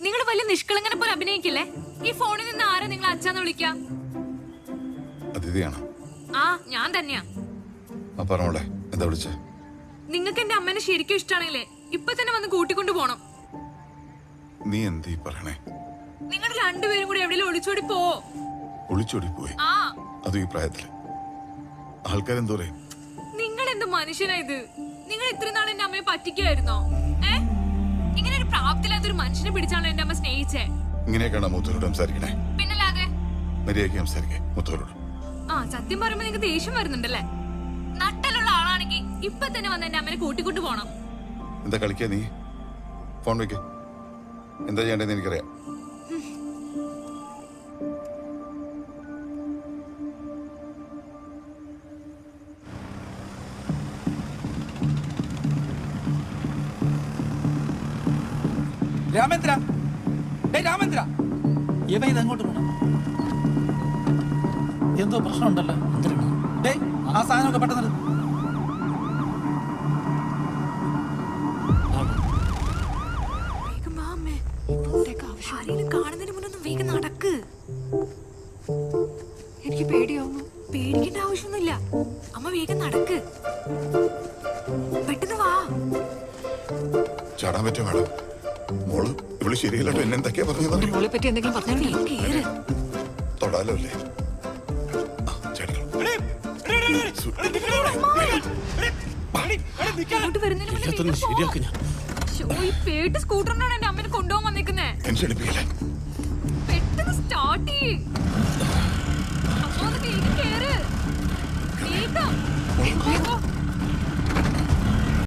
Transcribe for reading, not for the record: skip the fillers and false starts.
നിങ്ങൾ വലിയ നിഷ്കളങ്കനെ പോലെ അഭിനയിക്കില്ലേ? ഈ ഫോണിൽ നിന്ന് ആരാ നിങ്ങൾ അച്ഛാന്ന് വിളിക്കാ? ആ, ഞാൻ തന്നെയാ. നിങ്ങൾക്ക് എന്റെ അമ്മേനെ ശരിക്കും ഇഷ്ടമാണെങ്കിലേ ഇപ്പൊ തന്നെ വന്ന് കൂട്ടിക്കൊണ്ടു പോണം. നീ എന്തീ പറയണേ? നിങ്ങൾ രണ്ടുപേരും കൂടി എവിടെയും ഒളിച്ചോടി പോവോ? ഒളിച്ചോടി പോയി? ആ, അത് ഈ പ്രായത്തില് ആൾക്കാരെന്തോ പറയും. നിങ്ങൾ എന്ത് മനുഷ്യനാ ഇത്? നിങ്ങൾ ഇത്ര നാൾ എന്റെ അമ്മയെ പറ്റിക്കായിരുന്നോ? ഇങ്ങനെ ഒരു പ്രാപ്തിയില്ലാത്തൊരു മനുഷ്യനെ പിടിച്ചാണോ എന്റെ അമ്മ സ്നേഹിച്ചേ? ഇങ്ങനെയൊക്കെയാണോ മൂത്തോരോട് സംസാരിക്കണേ? പിന്നല്ലാതെ മര്യാദയ്ക്ക് സംസാരിക്കേ മൂത്തോരോട്. ആ, സത്യം പറയുമ്പോ നിങ്ങൾക്ക് ദേഷ്യം വരുന്നുണ്ടല്ലേ? നട്ടലുള്ള ആളാണെങ്കിൽ ഇപ്പൊ തന്നെ വന്ന് എന്റെ അമ്മനെ കൂട്ടിക്കൊണ്ടു പോണം. എന്താ കളിക്കാ നീ? ഫോൺ വെക്ക. എന്താ ചെയ്യണ്ടെന്ന് എനിക്കറിയാം. രാമേന്ദ്ര, രാമേന്ദ്ര, ഇവ ഇതെങ്ങോട്ട് പോണം? എന്തോ പ്രശ്നമുണ്ടല്ലോ. ആ സാധനമൊക്കെ പെട്ടെന്ന് കാണുന്നതിന് മുന്നൊന്നും വേഗം നടക്ക്. എനിക്ക് പേടിയാവുന്നു. പേടിക്കേണ്ട ആവശ്യമൊന്നുമില്ല. അമ്മ വേഗം നടക്ക്. പെട്ടെന്ന് വാ. ചാടാൻ പറ്റും മാഡം. മോള് ഇവള് ശരിയല്ലോ. എന്നെ എന്തൊക്കെയാ പറഞ്ഞത്? മോളെ പറ്റി എന്തെങ്കിലും പറഞ്ഞാൽ കേറ്. തൊടാലോ അല്ലേ? സ്കൂട്ടറിനാണ് എന്റെ അമ്മനെ കൊണ്ടുപോകാൻ വന്നേക്കുന്നേ. പെട്ടെന്ന് സ്റ്റാർട്ട് ചെയ്യ്. കേറ്.